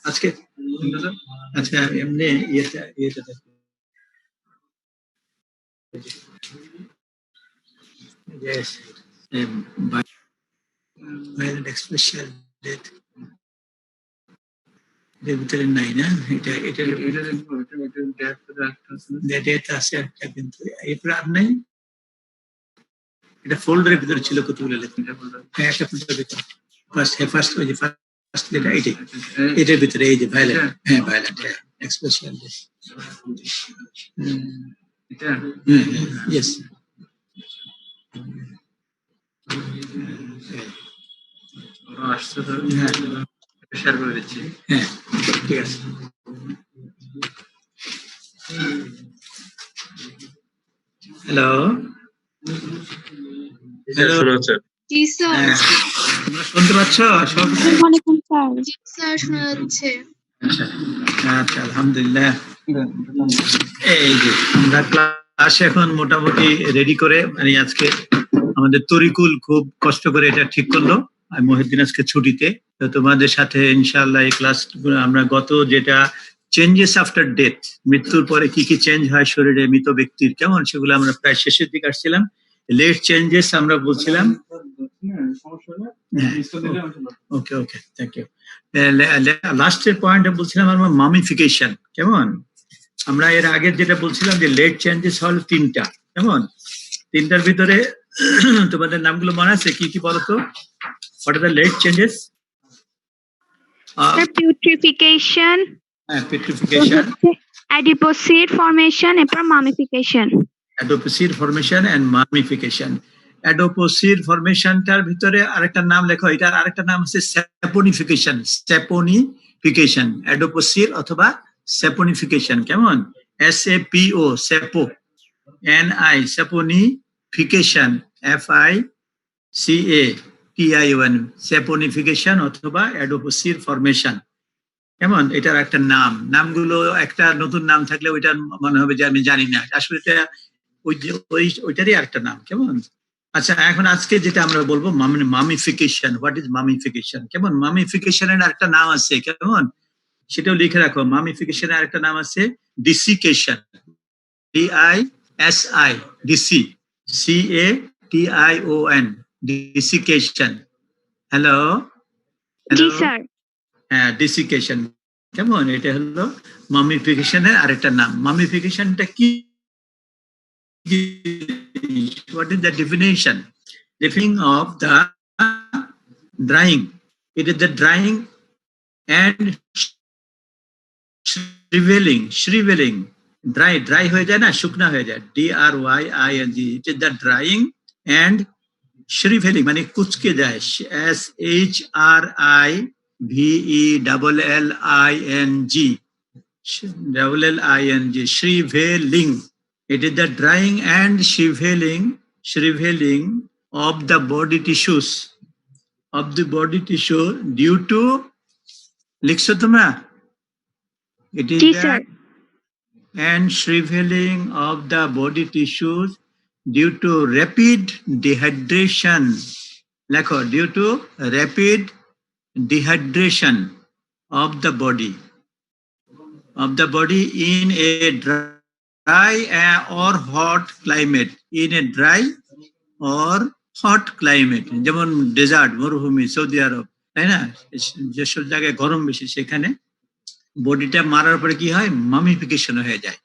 আজকে আচ্ছা এমনি ইয়েটা দেখো yes violent expression death এর ভিতরে নাই না এটা ডেট আছে একটা কিন্তু এরপরে আর নাই এটা ফোল্ডারের ভিতরে ছিল কতগুলো লেখা হ্যাঁ একটা ফোল্ডারের ভিতরে ফার্স্ট ওই যে ফার্স্ট যেটা এটার ভিতরে এই যে ভায়োলেন্ট হ্যাঁ ভায়োলেন্ট হ্যাঁ এক্সপ্রেশন এটা ইয়েস আসছে তো হ্যাঁ শেয়ার করে দিচ্ছি হ্যাঁ ঠিক আছে হ্যালো হ্যালো জি স্যার তোমরা শুনতে পাচ্ছ আসসালামু আলাইকুম স্যার জি স্যার শোনা যাচ্ছে আচ্ছা আলহামদুলিল্লাহ এই যে আমরা ক্লাস এখন মোটামুটি রেডি করে মানে আজকে আমাদের তরিকুল খুব কষ্ট করে এটা ঠিক করলো আর মহিউদ্দিন আজকে ছুটিতে তো তোমাদের সাথে ইনশাআল্লাহ এই ক্লাস আমরা গত যেটা চেঞ্জেস আফটার ডেথ মৃত্যুর পরে কি কি চেঞ্জ হয় শরীরে মৃত ব্যক্তির কেমন সেগুলো আমরা প্রায় শেষের দিকে আসছিলাম লেট চেঞ্জেস আমরা বলছিলাম ওকে ওকে থ্যাংক ইউ লাস্টের পয়েন্টে বলছিলাম আমরা মামিফিকেশন কেমন আমরা এর আগে যেটা বলছিলাম যে লেট চেঞ্জেস হল তিনটা কেমন তিনটার ভিতরে তোমাদের নামগুলো মনে আছে কি কি বলতো what are the late changes putrefaction petrification adipocere formation এরপর mummification adipocere formation and mummification adipocere ফরমেশনটার ভিতরে আরেকটা নাম লেখো এটার আরেকটা নাম আছে স্যাপোনিফিকেশন স্যাপোনিফিকেশন adipocere অথবা স্যাপোনিফিকেশন কেমন SAPO স্যাপো NI saponification FICATION saponification অথবা adipocere ফরমেশন কেমন এটার একটা নামগুলো একটা নতুন নাম থাকলে ওইটা মনে হবে যে আমি জানি না আসলে এটা ওইটারই একটা নাম কেমন আচ্ছা এখন আজকে যেটা আমরা বলবো মামিফিকেশন হোয়াট ইজ মামিফিকেশন কেমন মামিফিকেশনের একটা নাম আছে কেমন সেটাও লিখে রাখো মামিফিকেশনের আরেকটা নাম আছে ডিসিকেশন DISI ডিসি CATION ডিসিকেশন হ্যালো জি স্যার হ্যাঁ ডিসিকেশন কেমন এটা হলো মামিফিকেশনের আরেকটা নাম মামিফিকেশনটা কি what is the definition of the drying it is the drying and shriveling dry হয়ে যায় না শুকনা হয়ে যায় DRYING it is the drying and shriveling মানে কুচকে যায় SHRIVELLING shriveling it is the drying and shriveling of the body tissues due to লিখছো তোমরা it is the and shriveling of the body tissues due to rapid dehydration লেখো due to rapid dehydration of the body in a dry or hot climate in a dry or hot climate যেমন dessert মরুভূমি Saudi আরব তাই না যেসব জায়গায় গরম বেশি সেখানে বডিটা মারার পরে কি হয় মামিফিকেশন হয়ে যায়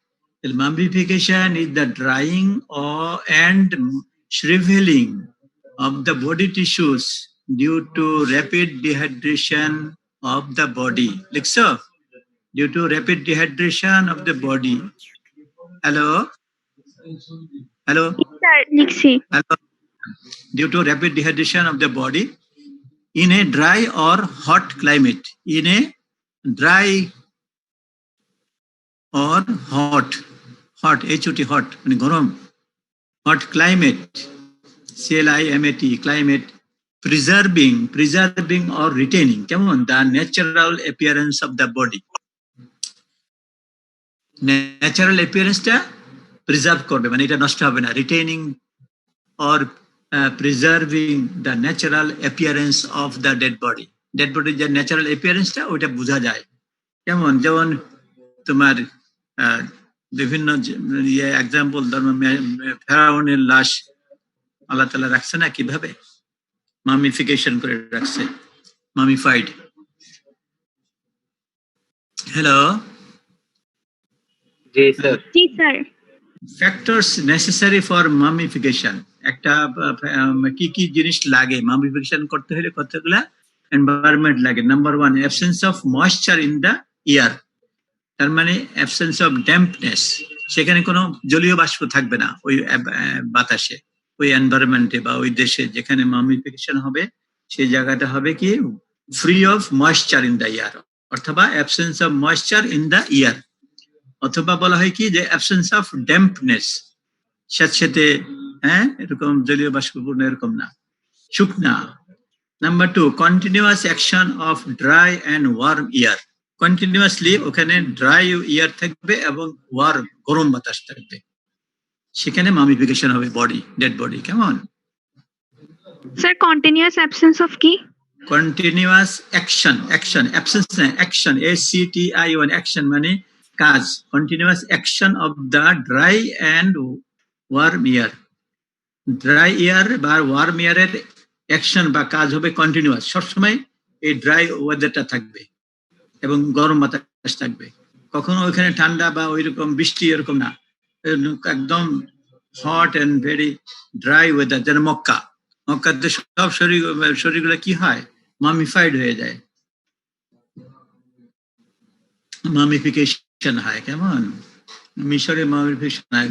mummification is the drawing and shriveling of the body tissues due to rapid dehydration of the body লিখছো due to rapid dehydration of the body hello sir লিখছি hello due to rapid dehydration of the body in a dry or hot climate in a dry or hot hot মানে গরম hot climate CLIMAT climate preserving or retaining কেমন the natural appearance of the body natural অ্যাপিয়ারেন্সটা preserve করবে মানে এটা নষ্ট হবে না retaining or preserving the natural appearance of the dead body dead বডির যে ন্যাচারাল অ্যাপিয়ারেন্সটা ওইটা বোঝা যায়। কেমন, যেমন তোমার বিভিন্ন এক্সাম্পল ধরো ফেরাউনের লাশ আল্লাহ তাআলা রাখছে না কিভাবে, মামিফিকেশন করে রাখছে, মামিফাইড। হ্যালো, জি স্যার। জি sir. Factors necessary for mummification, একটা কি কি জিনিস লাগে মামিফিকেশন করতে হলে, কতগুলা এনভায়রনমেন্ট লাগে। Number 1, absence of moisture in the air, তার মানে অ্যাবসেন্স অফ ড্যাম্পনেস, সেখানে কোনো জলীয় বাষ্প থাকবে না ওই বাতাসে, ওই এনভায়রনমেন্টে বা ওই দেশে যেখানে মামিফিকেশন হবে সেই জায়গাটা হবে কি free of moisture in the air, অথবা absence of moisture in the air, অথবা বলা হয় কি যে অ্যাবসেন্স অফ ড্যাম্পনেস, স্যাঁতসেঁতে, হ্যাঁ এরকম জলীয় বাষ্পপূর্ণ এরকম না, শুকনা। Number 2, continuous action of dry and worm air, continuously ওখানে ড্রাই এয়ার থাকবে এবং ওয়ার্ম গরম বাতাস থাকবে, সেখানে মামিফিকেশন হবে বডি, ডেড বডি। কেমন স্যার কন্টিনিউয়াস অ্যাবসেন্স অফ কি? কন্টিনিউয়াস অ্যাকশন, অ্যাকশন অ্যাবসেন্স না, অ্যাকশন, ACTION, অ্যাকশন মানে কাজ, continuous action of the dry and worm air, dry air বা ওয়ার্ম এয়ারের অ্যাকশন বা কাজ হবে কন্টিনিউয়াস, সবসময় এই ড্রাই ওয়েদারটা থাকবে এবং গরম বাতাস থাকবে, কখনো ওইখানে ঠান্ডা বা ওইরকম বৃষ্টি এরকম না, একদম hot and very dry weather. যেন মক্কাতে সব শরীরগুলো কি হয়, মামিফাইড হয়ে যায়, মামিফিকেশন হয়। কেমন মিশরে মামিফিকেশন হয়,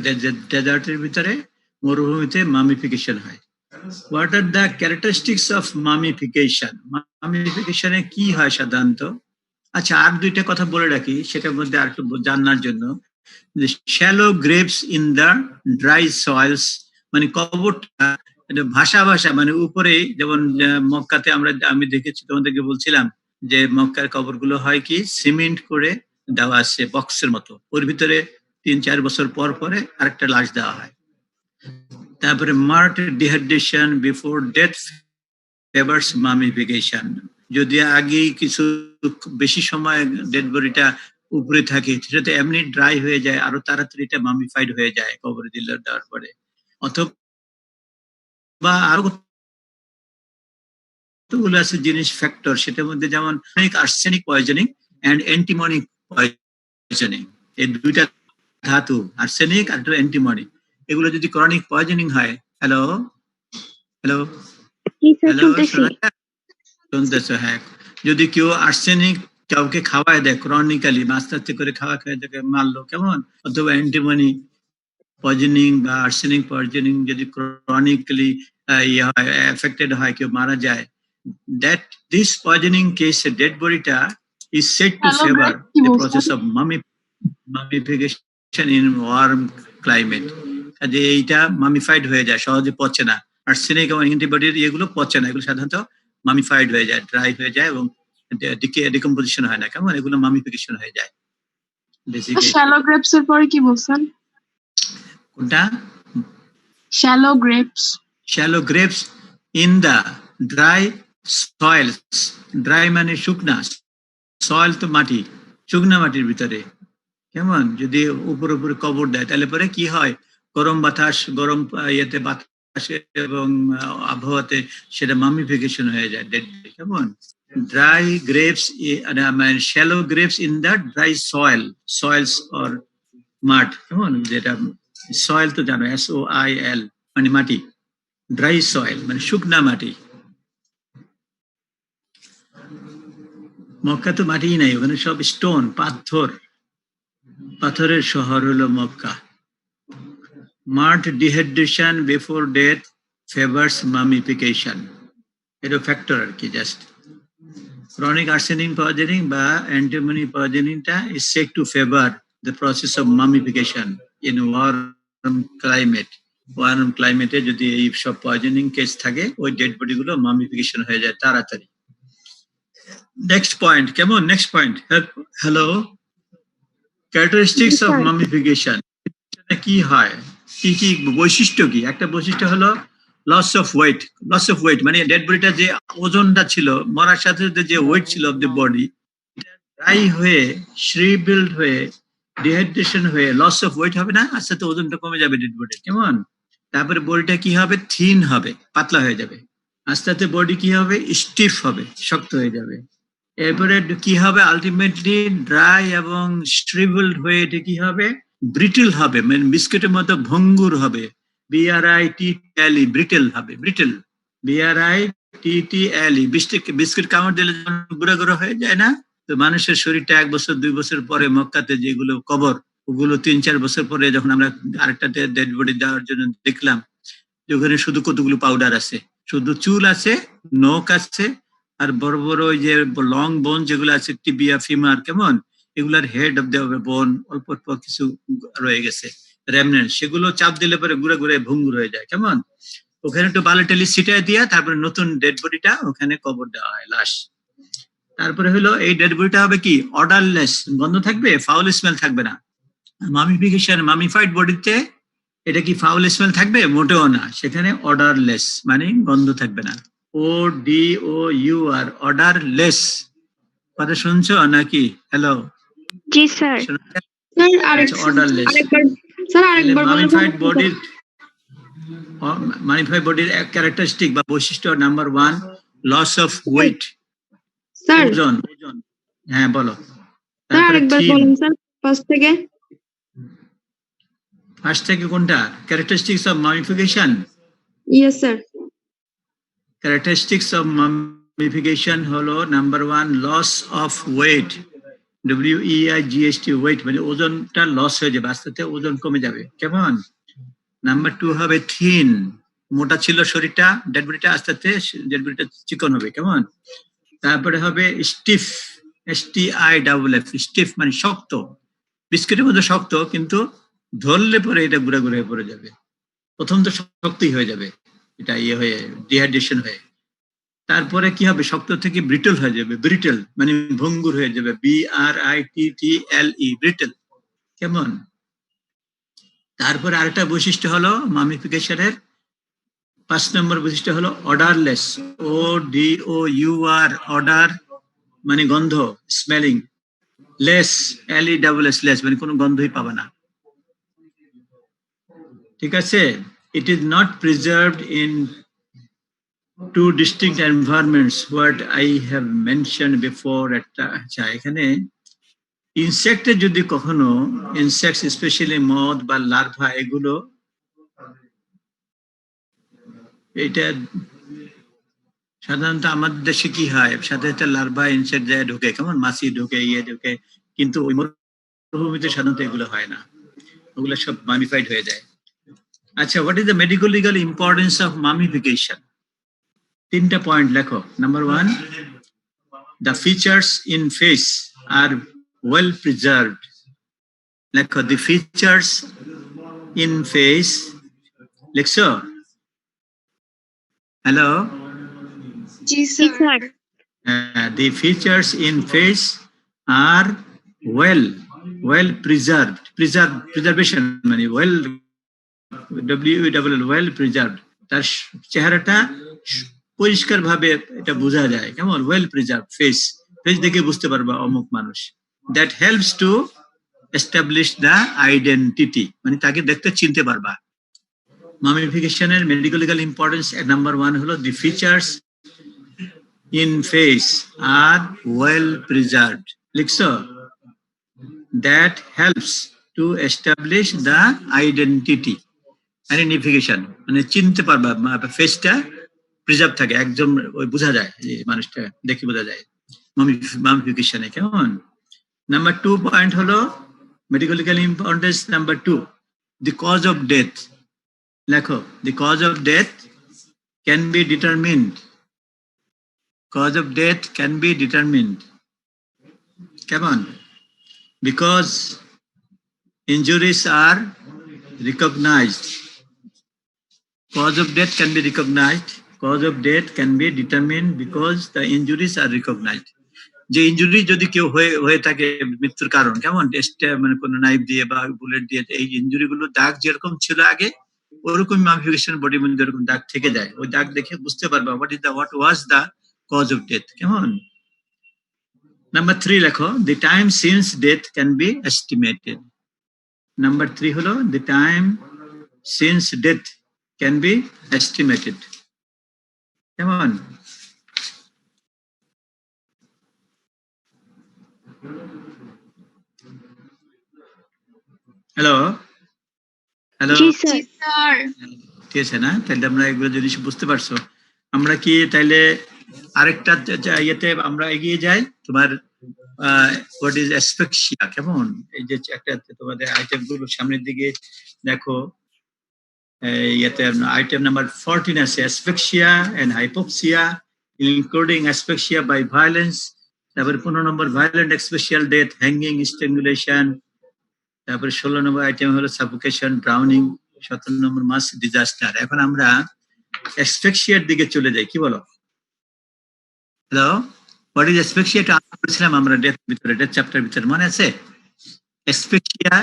ডেজার্টের ভিতরে মরুভূমিতে মামিফিকেশন হয়। What are the characteristics of mummification, মামিফিকেশনে কি হয় সাধারণত? আচ্ছা, আর দুইটা কথা বলে রাখি সেটার মধ্যে আর একটু জানার জন্য, যে shallow graves in the dry soil's, মানে কবরটা ভাষা মানে উপরে, যেমন মক্কাতে আমি দেখেছি, তোমাদেরকে বলছিলাম যে মক্কার কবরগুলো হয় কি সিমেন্ট করে দেওয়া আছে বক্সের মতো, ওর ভিতরে 3-4 বছর পর পরে আরেকটা লাশ দেওয়া হয়। তারপরে mart dehydration before death favours mummification, যদি আগেই কিছু বেশি সময় ডেড বডিটা উপরে থাকে সেটা এমনি ড্রাই হয়ে যায়, আরো তাড়াতাড়ি এটা মামিফাইড হয়ে যায় কবরে দেওয়ার পরে। অথবা আরো কতগুলো আছে জিনিস ফ্যাক্টর, সেটার মধ্যে যেমন arsenic poisoning and antimony poisoning, এই দুইটা ধাতু, আর্সেনিক আর অ্যান্টিমনি, এগুলো যদি ক্রনিক পয়জনিং হয়, হ্যালো হ্যালো হ্যালো শুনতেছো? হ্যাঁ, যদি কেউ আর্সেনিক কাউকে খাওয়ায় দেয় ক্রনিক্যালি, আস্তে আস্তে করে খাওয়া মারলো, কেমন, অথবা অ্যান্টিমনি পয়জনিং বা আর্সেনিক পয়জনিং যদি ক্রনিক্যালি এফেক্টেড হয়, কেউ মারা যায়, that this poisoning case dead bodyটা is said to favor the process of mummification in warm climate, যে এইটা মামিফাইড হয়ে যায়, সহজে পচে না, আর্সেনিক এবং অ্যান্টিবডির এগুলো পচে না, এগুলো সাধারণত মামিফাইড হয়ে যায়, ড্রাই হয়ে যায় এবং ডিকম্পোজিশন হয় না, কেমন, এগুলো মামিফিকেশন হয়ে যায়। শ্যালো গ্রেপস এর পরে কি বলছেন? কোনটা? Shallow graves. Shallow graves in the dry soils, dry মানে শুকনা, সয়েল তো মাটি, শুকনা মাটির ভিতরে, কেমন, যদি উপরে উপরে কবর দেয় তাহলে পরে কি হয়, গরম বাতাস, গরম ইয়েতে বাতাসে এবং আবহাওয়াতে সেটা মামিফিকেশন হয়ে যায় ডেড, কেমন। ড্রাই গ্রেপস মানে shallow graves in the dry soils or mud, কেমন, যেটা সয়েল তো জানো, SOIL মানে মাটি, ড্রাই সয়েল মানে শুকনা মাটি। মক্কা তো মাটিই নাই, ওখানে সব স্টোন, পাথরের শহর হলো Mecca. Marked dehydration before death favours mummification, এটা ফ্যাক্টর আর কি, জাস্ট ক্রনিক আর্সেনিক পয়জনিং বা অ্যান্টিমনি পয়জনিংটা is said to favour the process of mummification in warm climate. Warm ক্লাইমেটে যদি এই সব পয়জনিং কেস থাকে, ওই ডেড বডি গুলো মামিফিকেশন হয়ে যায় তাড়াতাড়ি। নেক্সট পয়েন্ট, কেমন, next point, hello, characteristics of mummification, কি হয়, কি কি বৈশিষ্ট্য, কি একটা বৈশিষ্ট্য হলো লস অফ ওয়েট মানে ডেড বডিটা যে ওজনটা ছিল মরার সাথে সাথে যে ওয়েট ছিল অফ দ্য বডি ড্রাই হয়ে শ্রিবেলড হয়ে ডিহাইড্রেশন হয়ে লস অফ ওয়েট হবে না, আস্তে আস্তে ওজনটা কমে যাবে ডেড বডি, কেমন? তারপরে বডিটা কি হবে, থিন হবে, পাতলা হয়ে যাবে। আস্তে আস্তে বডি কি হবে, স্টিফ হবে, শক্ত হয়ে যাবে। এরপরে কি হবে, আলটিমেটলি ড্রাই এবং শ্রিবেলড হয়ে এটা কি হবে, ব্রিটেল হবে, মানে বিস্কুটের মতো ভঙ্গুর হবে। BRITTLE, ব্রিটেল হবে, ব্রিটেল। BRITTLE, বিস্কুট কামড় দিলে যেমন গুঁড়া গুঁড়ো হয়ে যায় না, তো মানুষের শরীরটা 1 বছর 2 বছর পরে মক্কাতে যেগুলো কবর, ওগুলো 3-4 বছর পরে যখন আমরা আরেকটা ডেড বডি দেওয়ার জন্য দেখলাম যে ওখানে শুধু কতগুলো পাউডার আছে, শুধু চুল আছে, নখ আছে, আর বড় বড় ওই যে লং বোন যেগুলো আছে, টিবিয়া ফিমার, কেমন, এগুলার হেড অফ দ্য বোন অল্প অল্প কিছু রয়ে গেছে রেমনেন্ট, সেগুলো চাপ দিলে পরে ঘুরে ঘুরে ভঙ্গুর হয়ে যায়, কেমন? ওখানে একটু বালিটালি ছিটায় দিয়া তারপরে নতুন ডেড বডিটা ওখানে কবর দেওয়া হয়, লাশ। তারপরে হলো এই ডেড বডিটা হবে কি, অর্ডারলেস, গন্ধ থাকবে, ফাউল স্মেল থাকবে না। মামিফিকেশন, মামিফাইড বডিতে এটা কি ফাউল স্মেল থাকবে? মোটেও না, সেখানে অর্ডারলেস মানে গন্ধ থাকবে না। ODOUR, odourless. কথা শুনছো নাকি? হ্যালো, জি স্যার। অর্ডারলেস। মামিফাইড বডির ক্যারেক্টারিস্টিক বা বৈশিষ্ট্য নাম্বার 1, লস অফ ওয়েট, ওজন। হ্যাঁ বলো। আরেকবার বলুন স্যার, ফার্স্ট থেকে কোনটা? Characteristics of mummification. Yes sir. Characteristics of mummification হলো number 1, loss of weight, WEIGHT, weight মানে ওজনটা লস হয়ে যাবে, আস্তে আস্তে ওজন কমে যাবে, কেমন? নাম্বার 2 হবে থিন, মোটা ছিল শরীরটা, ডেড বডিটা, আস্তে আস্তে ডেড বডিটা চিকন হবে, কেমন? তারপরে হবে স্টিফ, STIFF, স্টিফ মানে শক্ত, বিস্কুটের মতো শক্ত, কিন্তু ধরলে পরে এটা গুঁড়া গুঁড়া হয়ে পড়ে যাবে। প্রথম তো শক্তই হয়ে যাবে, এটা ইয়ে হয়ে ডিহাইড্রেশন হয়ে। তারপরে কি হবে, শক্ত থেকে ব্রিটেল হয়ে যাবে, ব্রিটেল মানে ভঙ্গুর হয়ে যাবে, BRITTLE, ব্রিটেল, কেমন? তারপরে আরেকটা বৈশিষ্ট্য হলো মামিফিকেশনের 5 নম্বর বৈশিষ্ট্য হলো অর্ডারলেস, ODOUR, অর্ডার মানে গন্ধ, স্মেলিং, লেস, LESS, লেস মানে কোনো গন্ধই পাবে না, ঠিক আছে? It is not preserved in 2 distinct environments what I have mentioned before. আচ্ছা, এখানে ইনসেক্টের যদি কখনো, ইনসেক্টস স্পেশালি মথ বা লার্ভা, এগুলো এটা সাধারণত আমাদের দেশে কি হয়, সাধারণত লার্ভা ইনসেক্ট যায় ঢুকে, কেমন, মাছি ঢুকে, ইয়ে ঢুকে, কিন্তু ওই মরুভূমিতে সাধারণত এগুলো হয় না, ওগুলো সব মামিফাইড হয়ে যায়। আচ্ছা, what is the medical legal importance of mummification? 3টা পয়েন্ট লেখো। Number 1, the features in face are well preserved. লেখো, the features in face, লিখছো? হ্যালো, জি sir. the features in face are well preserved. Preservation মানে well, well preserved, তার চেহারাটা পরিষ্কার ভাবে এটা বোঝা যায়, কেমন? ওয়েল প্রিজার্ভ ফেস দেখে বুঝতে পারবা অমুক মানুষ। That helps to establish the identity, মানে তাকে দেখতে চিনতে পারবা। মামিফিকেশনের মেডিকেল লিগাল ইম্পর্টেন্স নাম্বার 1 হলো the features in face are well preserved, লিখছো? That helps to establish the identity, identification মানে চিনতে পারবা, ফেসটা প্রিজার্ভ থাকে, একদম ওই বোঝা যায়, যে মানুষটা দেখে বোঝা যায় মামিফিকেশনে, কেমন? নাম্বার 2 পয়েন্ট হলো medical legal importance number 2, the cause of death. লেখো, the cause of death can be determined, cause of death can be determined, কেমন? Because injuries are recognized. Cause of death can be recognized. Cause of death can be determined because the injuries are recognized. যে injury যদি কেউ হয়ে থাকে, মৃত্যুর কারণ, কেমন, টেস্টে মানে কোনো নাইফ দিয়ে বা বুলেট দিয়ে, এই ইনজুরি গুলো দাগ যেরকম ছিল আগে ওরকম মামিফিকেশন বডির মধ্যে এরকম দাগ থেকে যায়, ওই দাগ দেখে বুঝতে পারবা what was the cause of death। কেমন? নাম্বার 3 লেখো, the time since death can be estimated। Number 3 হলো the time since death can be estimated। কেমন? হ্যালো হ্যালো, জি স্যার। sir. ঠিক আছে না? তাহলে আমরা এগুলো জিনিস বুঝতে পারছো। আমরা কি তাইলে আরেকটা ইয়েতে আমরা এগিয়ে যাই, তোমার হোয়াট ইজ অ্যাসফেক্সিয়া। কেমন? এই যে একটা তোমাদের আইটেম গুলো সামনের দিকে দেখো, ইয়েতে আইটেম নাম্বার 14 আছে asphyxia and hypoxia including asphyxia by violence. তারপরে 15 নম্বর violent asphyxial death, hanging, strangulation. তারপরে 16 নম্বর আইটেম হলো সাফোকেশন, ড্রাউনিং। 17 নম্বর মাস ডিজাস্টার। এখন আমরা অ্যাসফেক্সিয়ার দিকে চলে যাই, কি বলো? Hello, what is asphyxia? এটা বলেছিলাম আমরা ডেথ ভিতরে, ডেথ চ্যাপ্টার ভিতরে, মনে আছে? অ্যাসফেক্সিয়া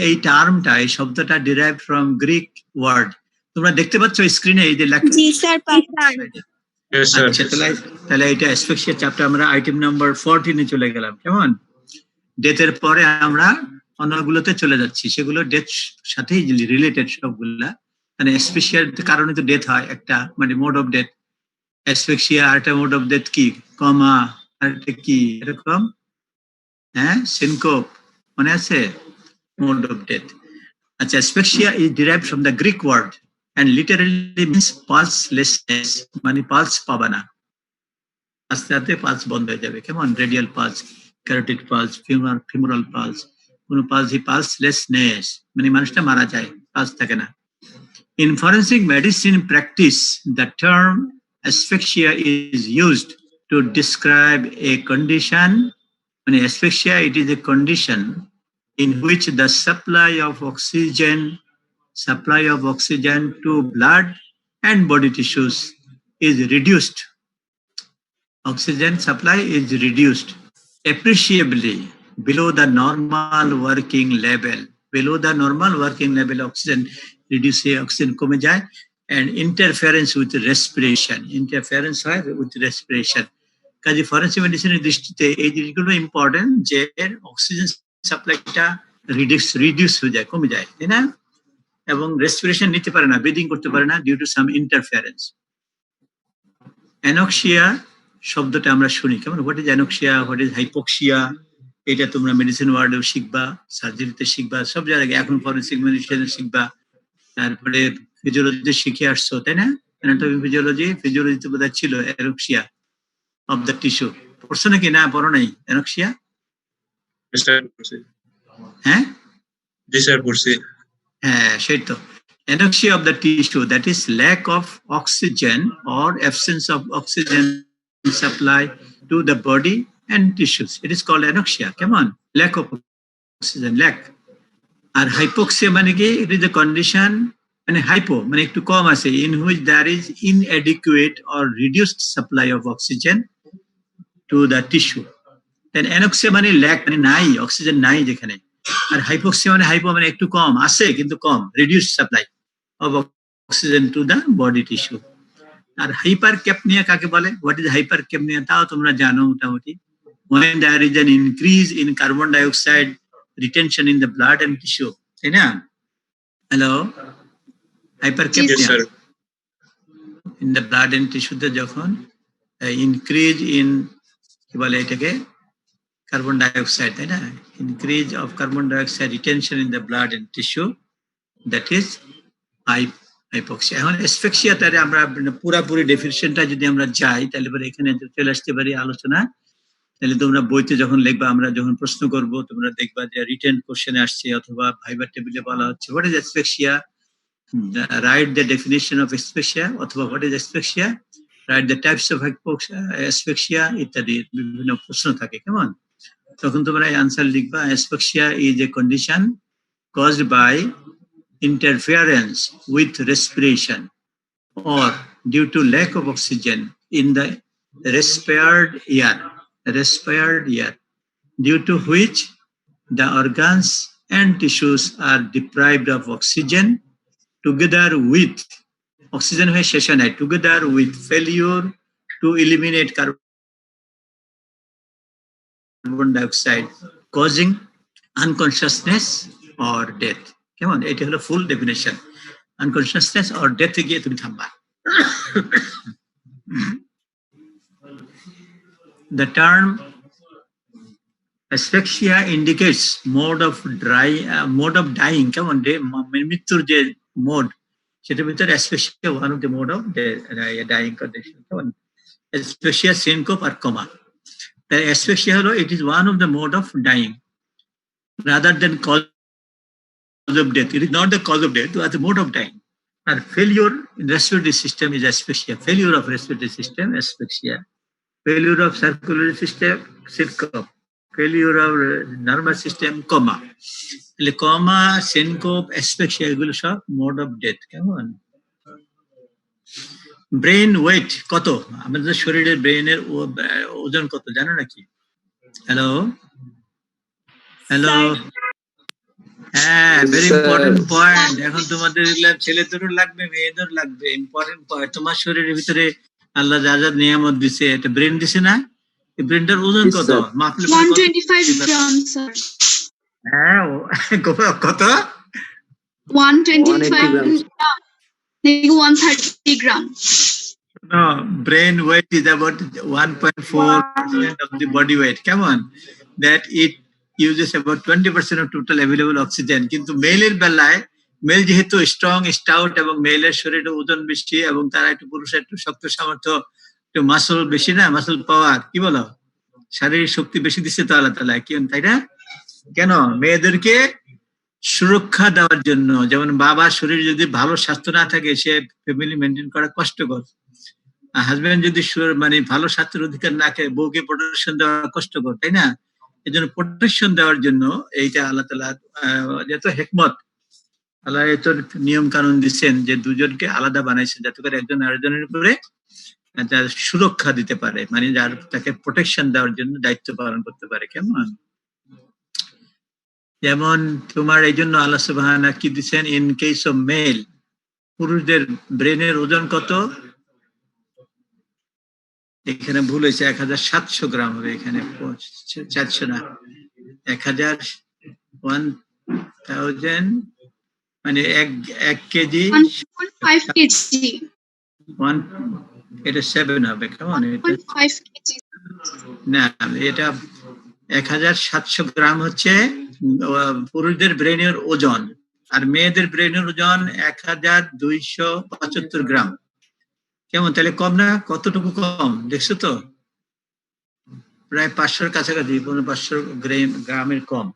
এই টার্মটা, এই শব্দটা ডিরাইভ ফ্রম গ্রিক ওয়ার্ড। তোমরা দেখতে পাচ্ছ স্ক্রিনে এই যে লেখা? জি স্যার, আচ্ছা, তাহলে এটা অ্যাসফেক্সিয়া চ্যাপ্টার আমরা আইটেম নাম্বার 14 এ চলে গেলাম। কেমন? ডেথের পরে আমরা অন্যগুলোতে চলে যাচ্ছি, সেগুলো ডেথ সাথেই রিলেটেড সবগুলা। মানে অ্যাসফেক্সিয়ার কারণে তো ডেথ হয়, একটা মানে মোড অফ ডেথ। অ্যাসফেক্সিয়া আরেকটা মোড অফ ডেথ কি? কমা, আরেকটা কি এরকম, হ্যাঁ, সিনকোপ, মনে আছে? Mode of death. আচ্ছা, asphyxia is derived from the Greek word and literally means pulselessness, মানে পালস পাবা না, আস্তে আস্তে পালস বন্ধ হয়ে যাবে। কেমন? Radial pulse, carotid pulse, femoral pulse, কোন পালসই পালসলেসনেস, মানে মানুষটা মারা যায়, পালস থাকে না। In forensic medicine practice, the term asphyxia is used to describe a condition. When asphyxia, it is a condition in which the supply of oxygen to blood and body tissues is reduced. Oxygen supply is reduced appreciably below the normal working level. Below the normal working level, oxygen reduce, oxygen কমে যায়, and interference with respiration. Interference হয় with respiration. কাজে forensic মেডিসিনের দৃষ্টিতে এই জিনিসগুলো important, যে oxygen সাপ্লাইটা reduce হয়ে যায়, কমে যায়, তাই না? এবং রেসপিরেশন নিতে পারে না, ব্রিদিং করতে পারে না, due to some interference. Anoxia শব্দটা আমরা শুনি, কেমন? What is anoxia, what is hypoxia, এটা তোমরা মেডিসিন ওয়ার্ডেও শিখবা, সার্জারিতে শিখবা, সব জায়গায় এখন ফরেনসিক মেডিসিনে শিখবা। তারপরে ফিজিওলজিতে শিখে আসছো, তাই না? অ্যানাটমি, ফিজিওলজিতে বোধহয় ছিল অ্যানক্সিয়া অফ দ্য টিস্যু। পড়ছো নাকি? না, পড়ো নাই অ্যানক্সিয়া? হ্যাঁ জি স্যার, পড়ছি। হ্যাঁ, সেই তো। Anoxia of the tissue, that is lack of oxygen or absence of oxygen supply to the body and tissues. It is called anoxia. Come on, lack of oxygen, lack. R hypoxia মানে কি? It is a condition, মানে hypo মানে একটু কম আছে, in which there is inadequate or reduced supply of oxygen to the tissue. Then anoxia মানে lack, মানে নাই, অক্সিজেন নাই যেখানে। আর হাইপোক্সিয়া মানে হাইপো মানে একটু কম আছে কিন্তু কম, reduced supply of oxygen to the body tissue. আর হাইপারক্যাপনিয়া কাকে বলে? What is hypercapnia? তাও তোমরা জানো মোটামুটি। when there is an increase in carbon dioxide retention in the blood and tissue, তাই না? Hello, hypercapnia in the blood and tissue তে যখন ইনক্রিজ ইন, কি বলে এটাকে, কার্বন ডাইঅক্সাইড, তাই না? Increase of carbon dioxide retention in the blood and tissue, that is hypoxia. এখন অ্যাসফিক্সিয়াটারে আমরা পুরাপুরি ডেফিনিশনটা যদি আমরা যাই, তাহলে পরে এখানে চলে আসতে পারি আলোচনা। তাহলে তোমরা বইতে যখন লিখবা, আমরা যখন প্রশ্ন করব, তোমরা দেখবা যে রিটেন কোশ্চেনে আসছে অথবা ভাইবার টেবিলে বলা হচ্ছে what is asphyxia, write the definition of asphyxia, অথবা what is asphyxia, write the types of asphyxia, ইত্যাদি বিভিন্ন প্রশ্ন থাকে। কেমন? তখন তোমরা আনসার লিখবা, asphyxia is a condition caused by interference with respiration or due to lack of oxygen in the respired air, due to which the organs and tissues are deprived of oxygen together with oxygen হয়ে শেষ হয় নাই, together with failure to eliminate carbon dioxide causing unconsciousness or death. কেমন? এটা হলো ফুল definition. Unconsciousness or ডেথে গিয়ে তুমি থামবা। The term asphyxia indicates mode of dying, কেমন? মৃত্যুর যে মোড, সেটার ভিতরে asphyxia one of the mode of dying condition, কেমন? Asphyxia, syncope R coma. The asphyxia হলো it is one of the mode of dying rather than cause of death. It is not the cause of death, but the mode of dying. And failure in respiratory system is asphyxia. Failure of respiratory system, asphyxia. Failure of circulatory system, syncope. Failure of nervous system, coma. Coma, syncope, asphyxia এগুলো সব mode of death. কেমন? Brain wait কত? আমাদের শরীরের ব্রেনের ওজন কত জানো নাকি? হ্যালো হ্যালো, হ্যাঁ, ভেরি ইম্পর্টেন্ট পয়েন্ট। এখন তোমাদের ছেলেদেরও লাগবে, মেয়েদেরও লাগবে, ইম্পর্টেন্ট পয়েন্ট। তোমার শরীরের ভিতরে আল্লাহ যা যা নিয়ামত দিছে, এটা ব্রেন দিছে না? এই ব্রেনটার ওজন কত? 125 গ্রাম স্যার। হ্যাঁ, কত? 125 গ্রাম, 130 গ্রাম। No, brain weight is about 1.4% of the body weight. Come on, that it uses about 20% of total available oxygen. কিন্তু মেলের বেলায়, মেল যেহেতু স্ট্রং, স্টাউট এবং মেলের শরীরে ওজন বেশি এবং তারা একটু পুরুষের একটু শক্ত সামর্থ্য, একটু মাসল বেশি না, মাসল পাওয়ার, কি বলো, শারীরিক শক্তি বেশি দিচ্ছে তো আল্লাহ তাআলা, কি তাই না? কেন? মেয়েদেরকে সুরক্ষা দেওয়ার জন্য। যেমন বাবার শরীর যদি ভালো স্বাস্থ্য না থাকে, সে ফ্যামিলি মেনটেন করা কষ্টকর। হাজবেন্ড যদি মানে ভালো স্বাস্থ্যের অধিকার না থাকে, বউকে প্রোটেকশন দেওয়া কষ্টকর, তাই না? এই জন্য প্রোটেকশন দেওয়ার জন্য এইটা আল্লাহ তাআলা যত হিকমত, আল্লাহ এত নিয়ম কানুন দিচ্ছেন যে দুজনকে আলাদা বানাইছেন যাতে করে একজন আরেকজনের উপরে তার সুরক্ষা দিতে পারে, মানে যার তাকে প্রোটেকশন দেওয়ার জন্য দায়িত্ব পালন করতে পারে। কেমন? যেমন তোমার এই জন্য আল্লাহ সুবহানাহু কি দিচ্ছেন, ইন কেস অফ মেল, পুরুষদের ব্রেনের ওজন কত? এখানে ভুল হয়েছে, 1700 গ্রাম হবে, এখানে 400 না, 1000 মানে এক কেজি, 1.5 কেজি, এটা 7 হবে। কেমন? এটা 1.5 কেজি না, এটা 1700 গ্রাম হচ্ছে পুরুষদের ব্রেনের ওজন, আর মেয়েদের ব্রেনের ওজন 1275 গ্রাম। কেমন? তাহলে কম না? কতটুকু কম দেখছো তো? প্রায় 500-র কাছাকাছি, 500 গ্রামের কম।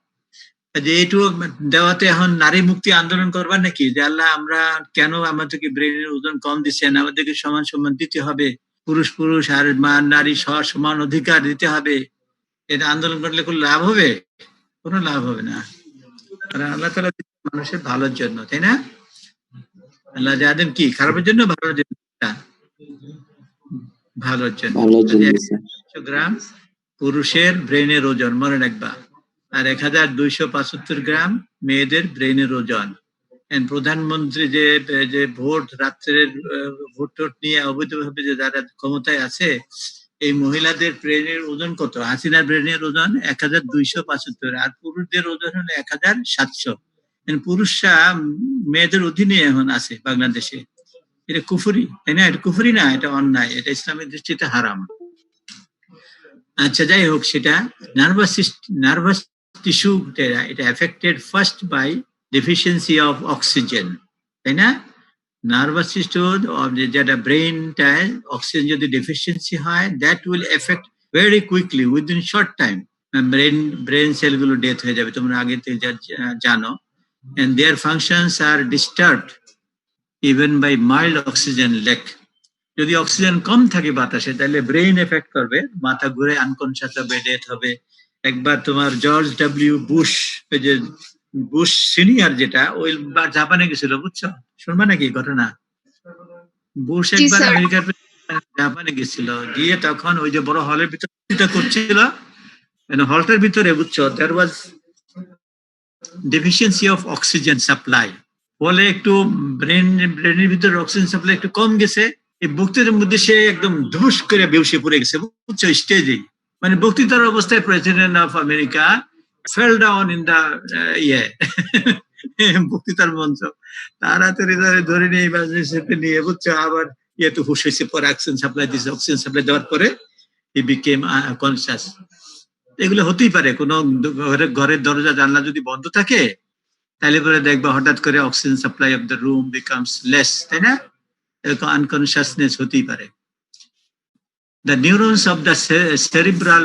যে এইটুকু দেওয়াতে এখন নারী মুক্তি আন্দোলন করবার নাকি, যে আল্লাহ আমরা কেন আমাদেরকে ব্রেনের ওজন কম দিচ্ছেন, আমাদেরকে সমান সম্মান দিতে হবে, পুরুষ আর নারী সমান অধিকার দিতে হবে, এটা আন্দোলন করলে কোনো লাভ হবে? কোনো লাভ হবে না। কারণ আল্লাহ তাআলা মানুষের ভালোর জন্য, তাই না? আল্লাহ যা দেন কি খারাপের জন্য? ভালোর জন্য, ভালোর জন্য। 100 গ্রাম পুরুষের ব্রেনের ওজন, মনে রাখবা, আর 1275 গ্রাম মেয়েদের ব্রেনের ওজন। প্রধানমন্ত্রী যে ভোট, রাত্রের ভোট নিয়ে অবৈধভাবে যে যারা ক্ষমতায় আছে, এই মহিলাদের ব্রেনের ওজন কত? হাসিনার ব্রেনের ওজন 1275, আর পুরুষদের ওজন হলো 1700। পুরুষরা মেয়েদের অধীনে এখন আছে বাংলাদেশে। এটা কুফরি, তাই না? এটা কুফরি না, এটা অন্যায়, এটা ইসলামের দৃষ্টিতে হারাম। আচ্ছা, যাই হোক, সেটা নার্ভাস টিস্যু, এটা affected first by deficiency of oxygen, তাই না? নার্ভাস টিস্যু যেটা ব্রেনটায় অক্সিজেন যদি ডেফিসিয়েন্সি হয়, that will affect very quickly, within short time brain সেলগুলো ডেথ হয়ে যাবে, তোমরা আগে থেকে জানো। and their functions are disturbed even by mild oxygen lack. যদি অক্সিজেন কম থাকে বাতাসে, তাহলে ব্রেইন এফেক্ট করবে, মাথা ঘুরে আনকনশাস হবে, ডেথ হবে। একবার তোমার জর্জ ডব্লিউ বুশ, ওই যে বুশ সিনিয়র, যেটা ওই জাপানে গেছিল, বুঝছো? শুনবা নাকি ঘটনা? বুশ একবার আমেরিকার জাপানে গেছিল, গিয়ে তখন ওই যে বড় হলের ভিতরে করছিল, হলটার ভিতরে, বুঝছো, there was deficiency of oxygen supply. ফলে একটু ব্রেনের ভিতরে অক্সিজেন সাপ্লাই একটু কম গেছে, এই বক্তৃতার মধ্যে সে একদম ধুস করে বেউসে পড়ে গেছে, বুঝছো, স্টেজে। মানে বক্তৃতার অবস্থায় president of America fell down in the বক্তৃতার মঞ্চ, তাড়াতাড়ি ধরে নিয়ে ইমার্জেন্সিতে নিয়ে, বুঝছো, আবার তো হুশ হয়েছে, পরে অক্সিজেন সাপ্লাই দিয়েছে, অক্সিজেন সাপ্লাই দেওয়ার পরে হি বিকেম কনসিয়াস। এগুলো হতেই পারে, কোনো ঘরের দরজা জানলা যদি বন্ধ থাকে তাহলে পরে দেখবা হঠাৎ করে oxygen supply of the room becomes less, তাই না? এরকম আনকনসিয়াসনেস হতেই পারে। The neurons of the cerebral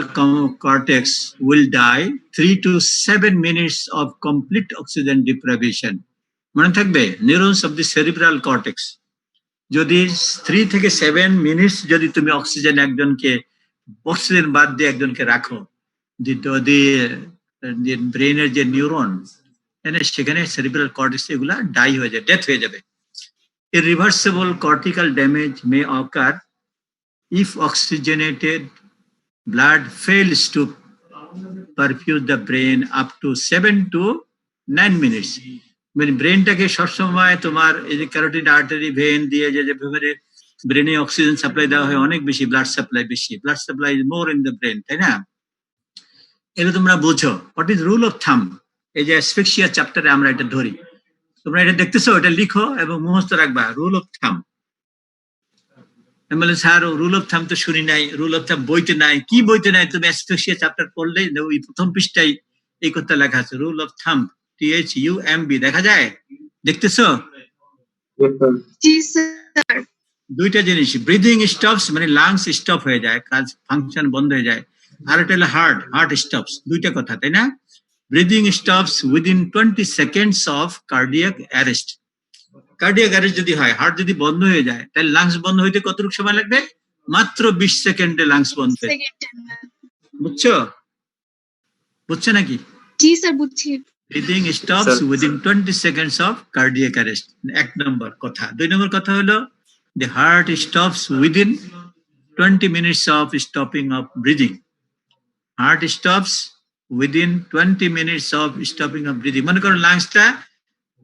cortex will die 3 to 7 minutes of complete oxygen deprivation. মনে থাকবে, neurons of the cerebral cortex, যদি 3 থেকে 7 মিনিটস যদি তুমি অক্সিজেন একজনকে, অক্সিজেন বাদ দিয়ে একজনকে রাখো, ব্রেনের যে নিউরন সেখানে সেরিব্রাল কর্টেক্স এগুলা ডাই হয়ে যায়, ডেথ হয়ে যাবে। Irreversible cortical damage may occur if oxygenated blood fails to perfuse the brain up to 7 to 9 minutes. মানে ব্রেনটাকে সবসময় তোমার এই যে ক্যারোটিড আর্টারি ভেন দিয়ে যেভাবে ব্রেনে অক্সিজেন সাপ্লাই দেওয়া হয়, অনেক বেশি ব্লাড সাপ্লাই, বেশি blood supply is more in the brain, তাই না? এটা তোমরা বুঝো। হোয়াট ইজ রুল অফ থাম? এই যে অ্যাসফিক্সিয়া চ্যাপ্টারে আমরা এটা ধরি, তোমরা এটা দেখতেছো, এটা লিখো এবং মুখস্থ রাখবা, রুল অফ থাম। বলে স্যার রুল অফ থাম তো শুনি নাই, রুল অফ থাম বইতে নাই। কি বইতে নাই? তুমি অ্যাসফিক্সিয়া চ্যাপ্টার পড়লে ওই প্রথম পৃষ্ঠায় এই কথা লেখা আছে, রুল অফ থাম, THUMB, দেখা যায়? দেখতেছো? জি স্যার। দুইটা জিনিস, ব্রিদিং স্টপস মানে লাংস স্টপ হয়ে যায়, কাজ ফাংশন বন্ধ হয়ে যায়, আর এটা হলো হার্ট স্টপস। দুইটা কথা, তাই না? Breathing stops within 20 seconds of cardiac arrest. Cardiac arrest যদি হয়, হার্ট যদি বন্ধ হয়ে যায়, তাহলে লাংস বন্ধ হইতে কতটুকু সময় লাগবে? মাত্র 20 সেকেন্ডে লাংস বন্ধ হয়ে যায়। বুঝছো? বুঝছো নাকি? জি স্যার, বুঝছি। Breathing stops within 20 seconds of cardiac arrest, এক নম্বর কথা। দুই নম্বর কথা হলো the heart stops within 20 minutes of stopping of breathing. Heart stops within 20 minutes of stopping of breathing. মনে করো লাংসটা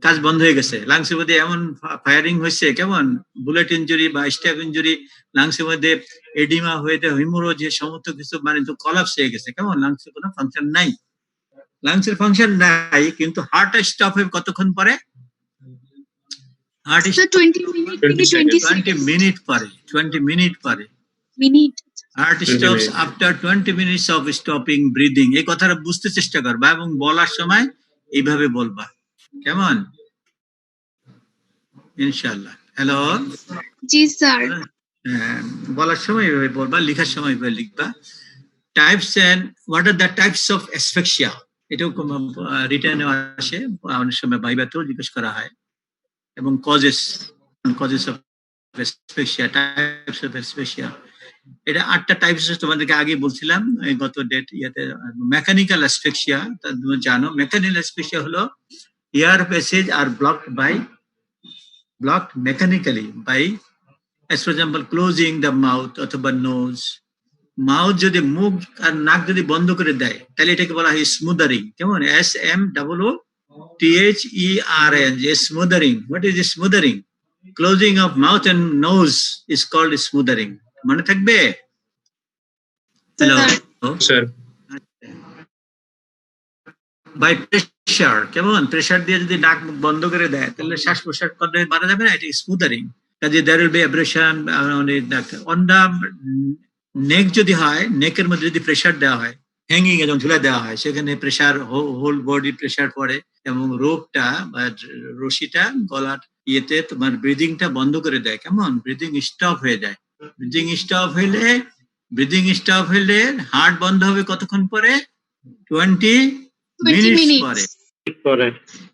কাজ বন্ধ হয়ে গেছে, লাংসের মধ্যে এমন ফায়ারিং হয়েছে, কেমন বুলেট ইঞ্জুরি বা স্ট্যাব ইঞ্জুরি, লাংসের মধ্যে এডিমা হয়ে হিমোরোজ, সমস্ত কিছু মানে তো কলাপস হয়ে গেছে, কেমন লাংসের কোনো ফাংশন নাই, লাংসের ফাংশন নাই, কিন্তু হার্ট স্টপ হয়ে কতক্ষণ পরে? হার্ট 20 মিনিট পরে। Heart stops after 20 minutes of stopping breathing. এই কথাটা বুঝতে চেষ্টা করবা এবং বলার সময় এইভাবে বলবা, কেমন? ইনশাআল্লাহ। হ্যালো? জি স্যার। বলার সময় এইভাবে বলবা, লেখার সময় এইভাবে লিখবা। Types and what are the types of asphyxia, এটাও রিটার্নে আসে, অনেক সময় ভাইভাতেও জিজ্ঞেস করা হয়। এবং causes of asphyxia, types of asphyxia, এটা 8টা টাইপস তোমাদেরকে আগে বলছিলাম গত ডেট ইয়াতে। মেকানিক্যাল অ্যাসফিক্সিয়া তুমি জানো, মেকানিক্যাল অ্যাসফিক্সিয়া হলো air passage are blocked mechanically by, for example closing the mouth অথবা নোজ। মাউথ যদি, মুখ আর নাক যদি বন্ধ করে দেয়, তাহলে এটাকে বলা হয় স্মুদারিং, কেমন? SMOOTHERING, smothering. What is smothering? Closing of mouth and nose is called smothering. মনে থাকবে? Hello sir. বাই প্রেসার, কেমন? প্রেসার দিয়ে যদি নাক বন্ধ করে দেয় তাহলে শ্বাস প্রশ্বাস করতে মারা যাবে না, এটা স্মুদারিং। কাজে there will be abrasion on the neck। যদি হয়, নেকের মধ্যে যদি প্রেসার দেওয়া হয়, হ্যাঙ্গিং এবং ঝুলা দেওয়া হয়, সেখানে প্রেসার, হোল বডি প্রেসার পড়ে এবং রোগটা বা রশিটা গলার ইয়েতে তোমার ব্রিদিংটা বন্ধ করে দেয়, কেমন? ব্রিদিং স্টপ হয়ে যায়। ব্রিদিং স্টপ হলে হার্ট বন্ধ হবে কতক্ষণ পরে? 20 মিনিটস পরে।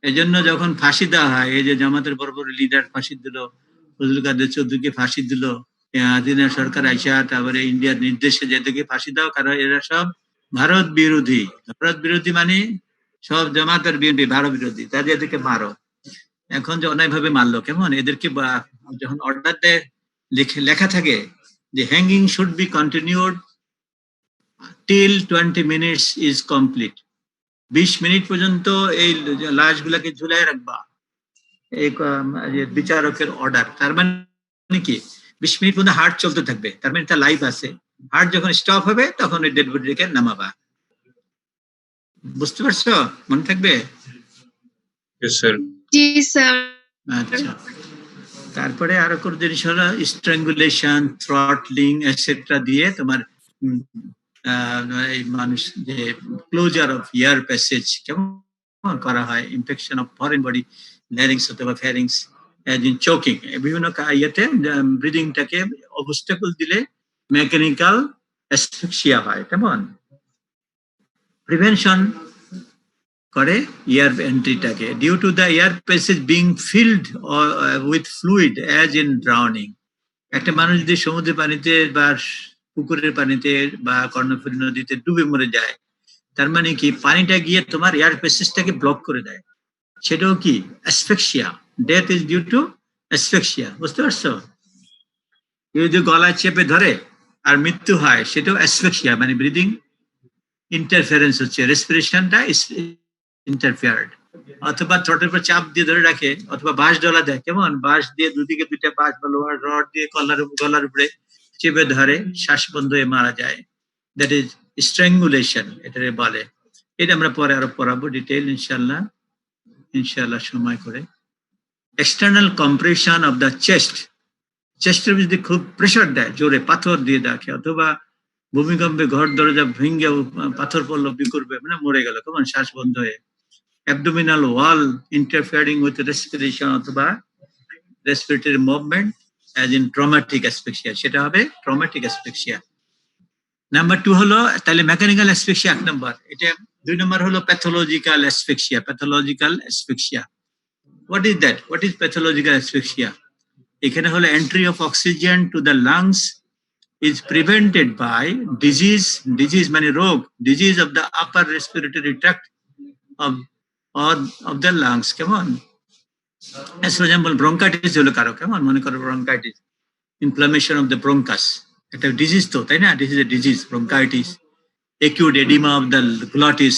এই জন্য যখন ফাঁসি দেওয়া হয়, এই যে জামাতের বড় বড় লিডার ফাঁসি দিল, ফজলুল কাদের চৌধুরীকে ফাঁসি দিল, হাসিনা সরকার আইসা তারপরে ইন্ডিয়ার নির্দেশে যেদিকে ফাঁসি দাও, কারণ এরা সব ভারত বিরোধী। ভারত বিরোধী মানে সব জামাতের বিরোধী, ভারত বিরোধী, তাদের এদেরকে মারো। এখন যে অন্যায়ভাবে মারলো, কেমন? এদেরকে যখন অর্ডার দেয়, লেখা থাকে যে hanging should be continued till 20 minutes is complete. 20 minute পর্যন্ত এই লাশগুলাকে ঝুলাই রাখবা। এই বিচারকের অর্ডার। তার মানে কি 20 মিনিট পর্যন্ত হার্ট চলতে থাকবে, তার মানে তার লাইফ আছে। হার্ট যখন স্টপ হবে তখন ওই ডেড বডিকে নামাবা। বুঝতে পারছো? মনে থাকবে? Yes, sir. জি স্যার। আচ্ছা, তারপরে আরো কোন জিনিস হলো স্ট্র্যাঙ্গুলেশন, থ্রটলিং এটসেট্রা দিয়ে তোমার এই মানুষ যে ক্লোজার অফ এয়ার প্যাসেজ কেমন করা হয়, infection of foreign body, larynx অথবা ফ্যারিংস, চোকিং, বিভিন্ন ইয়েতে ব্রিদিংটাকে অবস্টাকল দিলে মেকানিক্যাল অ্যাসফিক্সিয়া হয়। কেমন প্রিভেনশন করে এয়ার এন্ট্রিটাকে, due to the air passage being filled with fluid as in drowning. একটা মানুষ যদি সমুদ্রের পানিতে বা পুকুরের পানিতে বা কর্ণফুলী নদীতে ডুবে মরে যায়, তার মানে কি পানিটা গিয়ে তোমার এয়ার প্যাসেজটাকে ব্লক করে দেয়, সেটাও কি asphyxia. Death is due to asphyxia. বুঝতে পারছো? কেউ যদি গলায় চেপে ধরে আর মৃত্যু হয়, সেটাও অ্যাসফিক্সিয়া, মানে ব্রিদিং ইন্টারফারেন্স হচ্ছে, রেসপিরেশনটা ইন্টারফেয়ার্ড। অথবা থ্রোটের উপর চাপ দিয়ে ধরে রাখে, অথবা বাঁশ ডলা দেয়, কেমন বাঁশ দিয়ে দুদিকে দুইটা বাঁশ বা লোহার রড দিয়ে গলার উপরে চেপে ধরে, শ্বাস বন্ধ হয়ে মারা যায়। দ্যাট ইজ স্ট্র্যাঙ্গুলেশন, এটারে বলে। এটা আমরা পরে আরো পড়াবো ডিটেইল ইনশাআল্লাহ সময় করে। এক্সটার্নাল কম্প্রেশন অফ দ্য চেস্টের যদি খুব প্রেশার দেয়, জোরে পাথর দিয়ে দেখে, অথবা ভূমিকম্পে ঘর দরজা ভেঙে পাথর পড়লো বিকরবে, মানে মরে গেল, কেমন শ্বাস বন্ধ হয়ে। abdominal wall interfering with respiration অথবা respiratory movement as in traumatic asphyxia, সেটা হবে traumatic asphyxia। নাম্বার 2 হলো তাহলে মেকানিক্যাল অ্যাসফিক্সিয়া 1 নাম্বার। এটা 2 নাম্বার হলো pathological asphyxia. Pathological asphyxia, what is that? What is pathological asphyxia? এখানে হলো entry of oxygen to the lungs is prevented by disease মানে রোগ, disease of the upper respiratory tract of the lungs। কেমন as for example bronchitis হলো কারো, কেমন মনে করো bronchitis, inflammation of the bronchus, এটা ডিজিজ তো, তাই না? this is a disease, bronchitis। acute edema of the glottis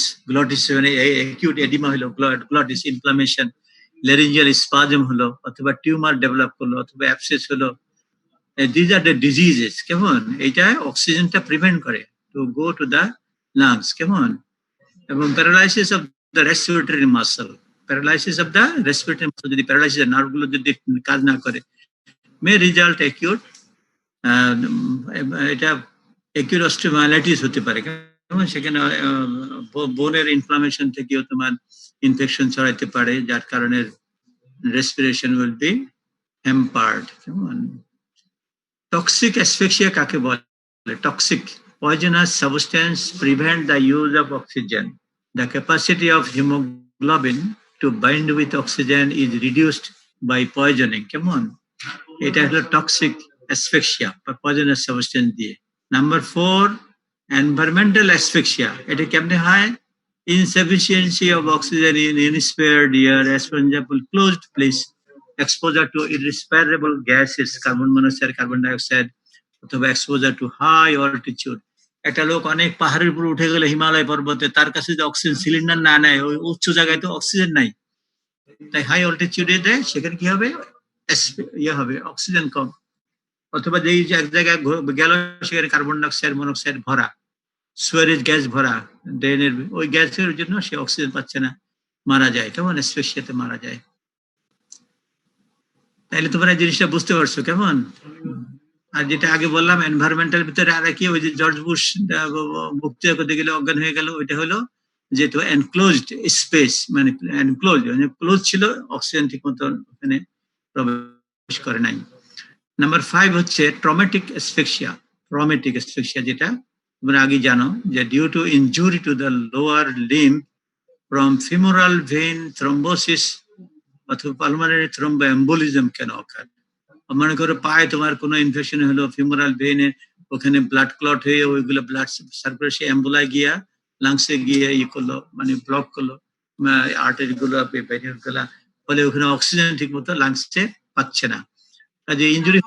মানে acute edema হলো glottis inflammation। laryngeal spasm হলো, অথবা টিউমার ডেভেলপ করলো, অথবা অ্যাবসেস হলো। these are the diseases। কেমন এটা অক্সিজেনটা প্রিভেন্ট করে to go to the lungs। কেমন এবং paralysis of the respiratory muscle, paralysis of the respiratory muscle, যদি প্যারালাইসিস নার্ভগুলো যদি কাজ না করে, মে রেজাল্ট অ্যাকিউট, এটা অ্যাকিউট অস্টিওমাইলাইটিস হতে পারে। কেমন সেখানে বোনের ইনফ্লামেশন থেকেও তোমার ইনফেকশন ছড়াইতে পারে, যার কারণে রেসপিরেশন উইল বি হ্যাম্পার্ড। কেমন টক্সিক অ্যাসফিক্সিয়া কাকে বলে? Toxic poisonous substance prevent the use of oxygen. The capacity of hemoglobin to bind with oxygen is reduced by poisoning। কেমন এটা হলো টক্সিক অ্যাসফিক্সিয়া বা পয়জনাস সাবস্টেন্স দিয়ে। Number 4 environmental asphyxia. এটা কেমনে হয়? insufficiency of oxygen in inspired air, as for example closed place, exposure to irrespirable gases, carbon monoxide, carbon dioxide, অথবা exposure two high altitude. একটা লোক অনেক পাহাড়ের উপর উঠে গেলে হিমালয় পর্বতে, তার কাছে যদি অক্সিজেন সিলিন্ডার না নেয়, ওই উচ্চ জায়গায় তো অক্সিজেন নাই, তাই হাই অল্টিটিউডে দেয়, সেখানে কি হবে? হবে অক্সিজেন কম। অথবা যেই এক জায়গায় গেল সেখানে কার্বন ডাইঅক্সাইড মনোক্সাইড ভরা, সুয়ারেজ গ্যাস ভরা ড্রেনের, ওই গ্যাসের জন্য সে অক্সিজেন পাচ্ছে না, মারা যায়। কেমন অ্যাসফিক্সিয়াতে মারা যায়। তাইলে তোমরা এই জিনিসটা বুঝতে পারছো কেমন? আর যেটা আগে বললাম এনভায়রনমেন্টাল ভিতরে আর কি, ওই যে জর্জ বুশ বক্তৃতা করতে গেলে অজ্ঞান হয়ে গেল, ওইটা হলো যেহেতু এনক্লোজড স্পেস, মানে এনক্লোজ মানে ক্লোজ ছিল, অক্সিজেন ঠিক মতো ওখানে প্রবেশ করে নাই। নাম্বার 5 হচ্ছে ট্রমেটিক অ্যাসফিক্সিয়া। ট্রমেটিক অ্যাসফিক্সিয়া যেটা তোমরা আগে জানো, যে due to injury to the lower limb from femoral vein thrombosis অথবা পালমোনারি থ্রম্বোএম্বোলিজম ক্যান অকার। মনে করো পায়ে তোমার কোনো ইনফেকশন হলো, ফিমোরাল ভেইনে ওখানে ব্লাড ক্লট হয়ে ওইগুলো ব্লাড সার্কুলেশন এম্বোলায় গিয়া লাংসে গিয়ে করলো, মানে ব্লক করলো আর্টারি গুলো, ভেইনের গুলা, ফলে ওখানে অক্সিজেন ঠিক মতো লাংসে পাচ্ছে না। কাজে ইনজুরি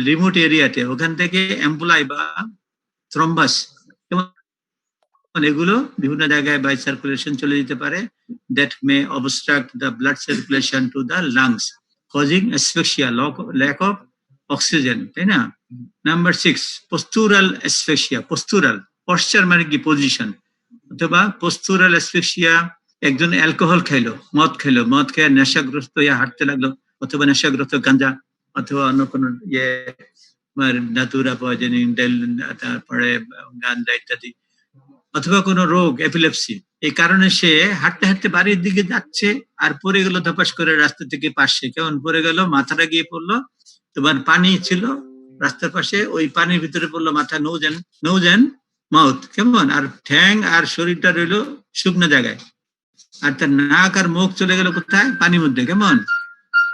রিমোট এরিয়াতে, ওখান থেকে এম্বোলাই বা থ্রম্বাস এগুলো বিভিন্ন জায়গায় বাই সার্কুলেশন চলে যেতে পারে, that may obstruct the blood circulation to the lungs, causing asphyxia, lack of oxygen, তাই না? Number 6, postural asphyxia. Postural, posture মানে কি position, অথবা postural asphyxia একজন অ্যালকোহল খাইলো, মদ খেয়ে নেশাগ্রস্ত হয়ে হাঁটতে লাগলো, অথবা নেশাগ্রস্ত গাঁজা অথবা অন্য কোনো নাতুরা পয়জনিং, তারপরে গাঁজা ইত্যাদি, অথবা কোনো রোগ এপিলেপসি, এই কারণে সে হাঁটতে হাঁটতে বাড়ির দিকে যাচ্ছে আর পড়ে গেল ধপাস করে রাস্তা থেকে পাশে, কেমন পড়ে গেল, মাথাটা গিয়ে পড়লো, তোমার পানি ছিল রাস্তার পাশে, ওই পানির ভিতরে পড়লো মাথা, নোজ এন্ড মাউথ, কেমন, আর ঠ্যাং আর শরীরটা রইলো শুকনো জায়গায়, আর তার নাক আর মুখ চলে গেল কোথায়, পানির মধ্যে, কেমন,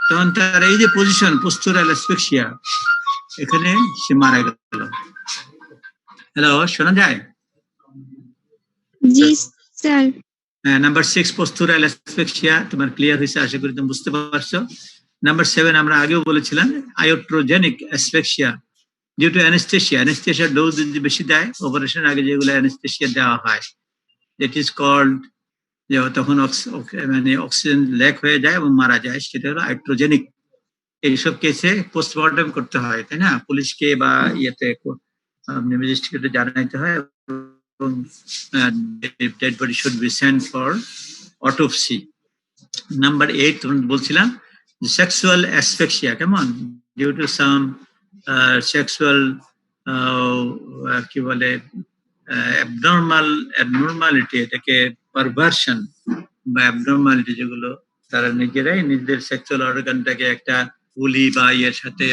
তখন তার এই যে পজিশন পোস্টুরাল অ্যাসফিক্সিয়া, এখানে সে মারা গেল। হ্যালো, শোনা যায়? জি স্যার। নাম্বার 6 পোস্টুরাল অ্যাসফিক্সিয়া, তোমার ক্লিয়ার হয়েছে, আশা করি তুমি বুঝতে পারছো। নাম্বার 7 আমরা আগেও বলেছিলাম, iatrogenic asphyxia due to anaesthesia. অ্যানেস্থেসিয়ার ডোজ যদি বেশি দেয়, অপারেশন আগে যেগুলো অ্যানেস্থেসিয়া দেওয়া হয়, দ্যাট ইজ কল্ড, যে তখন মানে অক্সিজেন ল্যাক হয়ে যায় এবং মারা যায়, সেটা হলো আয়োট্রোজেনিক। এইসব কেসে পোস্টমর্টম করতে হয়, তাই না, পুলিশকে বা ইয়েতে ম্যাজিস্ট্রেটে জানাইতে হয়, এবং dead body should be sent for autopsy. Number 8 তখন বলছিলাম সেক্সুয়াল অ্যাসফিক্সিয়া, কেমন, ডিউ টু সাম সেক্সুয়াল কি বলে অ্যাবনর্মালিটি, এটাকে পারভার্সন বা অ্যাবনর্মালিটি, যেগুলো তারা নিজেরাই নিজেদের সেক্সুয়াল অর্গানটাকে একটা উলি বা ইয়ের সাথে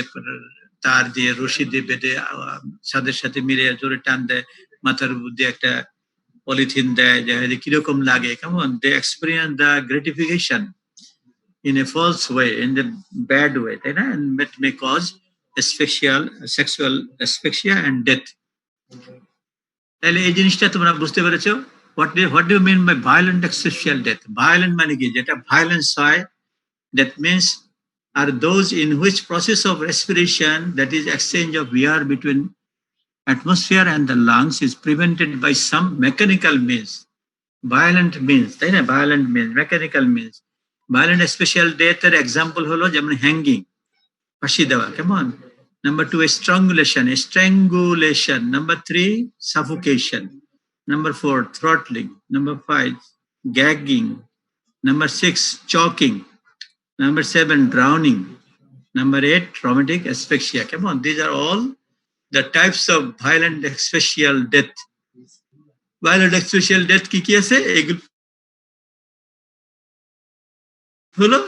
তার দিয়ে রশি দিয়ে বেঁধে ছাদের সাথে মিলে জোরে টান দেয়, মাথার উপর দিয়ে একটা পলিথিন দেয়, যে কিরকম লাগে, কেমন, they experience the gratification in a false way, in the bad way, তাই না, and that may cause sexual asphyxia and death. তাহলে এই জিনিসটা তোমরা বুঝতে পেরেছো? What do you mean by violent asphyxial death? Violent মানে কি, যেটা violence হয়, that means are those in which process of respiration, that is exchange of air between atmosphere and the lungs, is prevented by some mechanical means. Violent means, তাই না, violent means, mechanical means. Violent asphyxial death এর example হলো যেমন hanging, ফাঁসি দেওয়া, কেমন। Number 2, strangulation. Number 3, suffocation. Number 4, throttling. Number 5, gagging. Number 6, choking. Number 7, drowning. Number 8, traumatic asphyxia. Come on, these are all the types of violent asphyxial death. Violent asphyxial death কি আছে? এগুলো হলো